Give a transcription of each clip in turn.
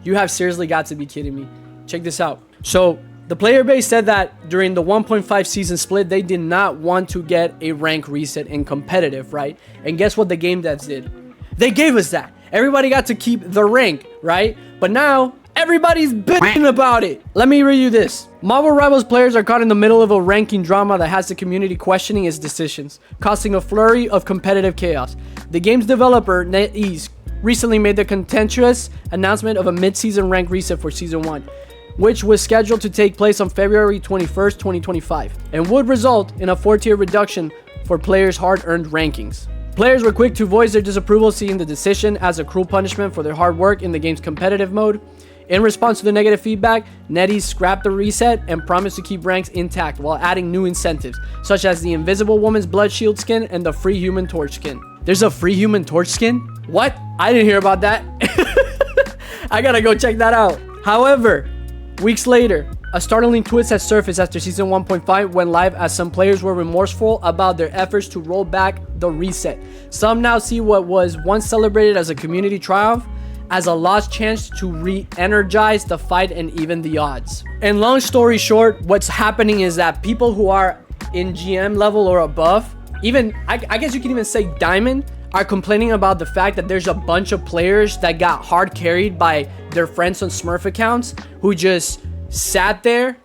You have seriously got to be kidding me. Check this out. So the player base said that during the 1.5 season split, they did not want to get a rank reset in competitive, right? And guess what the game devs did? They gave us that. Everybody got to keep the rank, right? But now everybody's bitching about it. Let me read you this. Marvel Rivals players are caught in the middle of a ranking drama that has the community questioning its decisions, causing a flurry of competitive chaos. The game's developer, NetEase, recently made the contentious announcement of a mid-season rank reset for Season 1, which was scheduled to take place on February 21st, 2025, and would result in a 4-tier reduction for players' hard-earned rankings. Players were quick to voice their disapproval, seeing the decision as a cruel punishment for their hard work in the game's competitive mode. In response to the negative feedback, NetEase scrapped the reset and promised to keep ranks intact while adding new incentives, such as the Invisible Woman's Blood Shield skin and the free Human Torch skin. There's a free Human Torch skin? What? I didn't hear about that. I gotta go check that out. However, weeks later, a startling twist has surfaced after Season 1.5 went live, as some players were remorseful about their efforts to roll back the reset. Some now see what was once celebrated as a community triumph as a lost chance to re-energize the fight and even the odds. And long story short, what's happening is that people who are in GM level or above, even I guess you can even say diamond, are complaining about the fact that there's a bunch of players that got hard carried by their friends on Smurf accounts who just sat there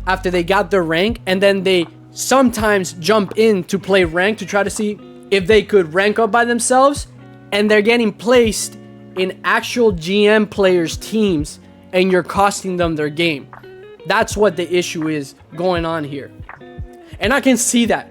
after they got their rank, and then they sometimes jump in to play rank to try to see if they could rank up by themselves, and they're getting placed in actual GM players' teams, and you're costing them their game. That's what the issue is going on here. And I can see that.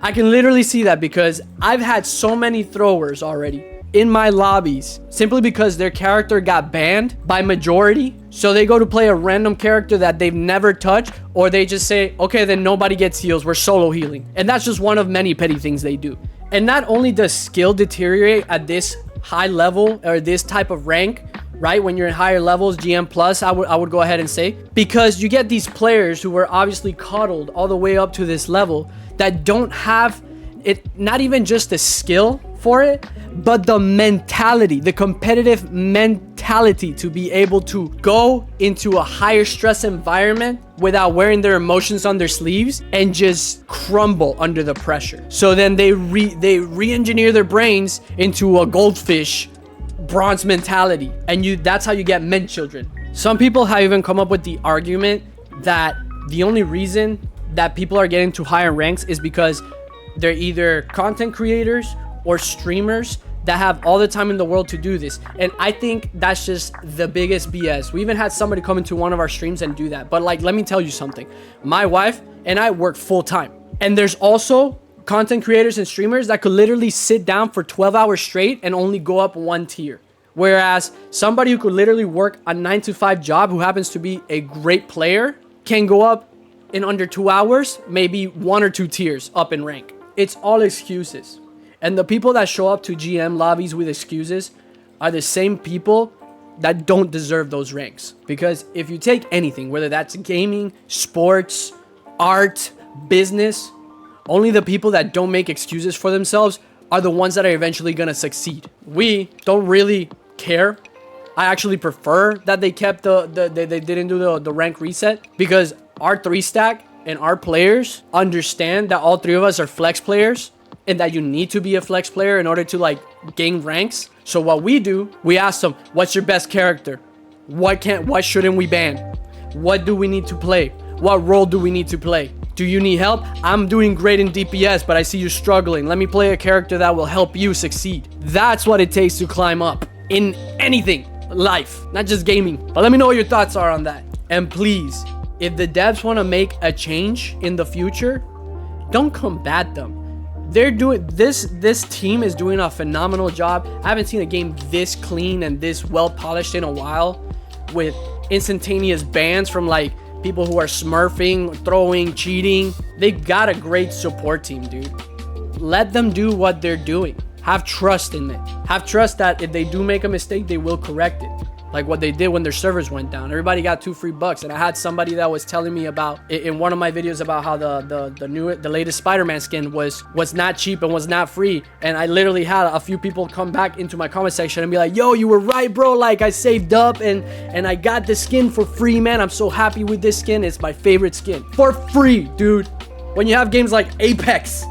I can literally see that because I've had so many throwers already in my lobbies simply because their character got banned by majority. So they go to play a random character that they've never touched, or they just say, okay, then nobody gets heals, we're solo healing. And that's just one of many petty things they do. And not only does skill deteriorate at this high level or this type of rank, right, when you're in higher levels, GM plus, I would go ahead and say, because you get these players who were obviously coddled all the way up to this level that don't have it, not even just the skill for it, but the mentality, the competitive mentality to be able to go into a higher stress environment without wearing their emotions on their sleeves and just crumble under the pressure. So then they re-engineer their brains into a goldfish bronze mentality, and that's how you get men children. Some people have even come up with the argument that the only reason that people are getting to higher ranks is because they're either content creators or streamers that have all the time in the world to do this. And I think that's just the biggest BS. We even had somebody come into one of our streams and do that. But like, let me tell you something. My wife and I work full time, and there's also content creators and streamers that could literally sit down for 12 hours straight and only go up one tier. Whereas somebody who could literally work a 9-to-5 job, who happens to be a great player, can go up in under 2 hours, maybe 1 or 2 tiers up in rank. It's all excuses. And the people that show up to GM lobbies with excuses are the same people that don't deserve those ranks. Because if you take anything, whether that's gaming, sports, art, business, only the people that don't make excuses for themselves are the ones that are eventually going to succeed. We don't really care. I actually prefer that they kept they didn't do the rank reset, because our 3-stack and our players understand that all 3 of us are flex players and that you need to be a flex player in order to like gain ranks. So what we do, we ask them, what's your best character? What shouldn't we ban? What do we need to play? What role do we need to play? Do you need help? I'm doing great in DPS, but I see you struggling. Let me play a character that will help you succeed. That's what it takes to climb up in anything, life, not just gaming. But let me know what your thoughts are on that. And please, if the devs want to make a change in the future, don't combat them. They're doing this team is doing a phenomenal job. I haven't seen a game this clean and this well polished in a while, with instantaneous bans from like people who are smurfing, throwing, cheating. They got a great support team, dude. Let them do what they're doing. Have trust in it. Have trust that if they do make a mistake, they will correct it. like what they did when their servers went down. Everybody got $2 free. And I had somebody that was telling me about in one of my videos about how the latest Spider-Man skin was not cheap and was not free. And I literally had a few people come back into my comment section and be like, yo, you were right, bro. Like, I saved up and I got this skin for free, man. I'm so happy with this skin. It's my favorite skin for free, dude. When you have games like Apex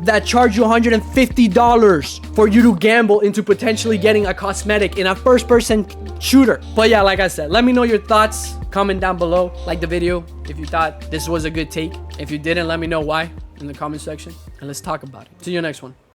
that charge you $150 for you to gamble into potentially getting a cosmetic in a first-person shooter. But yeah, like I said, let me know your thoughts. Comment down below, like the video if you thought this was a good take. If you didn't, let me know why in the comment section, and let's talk about it. See you next one.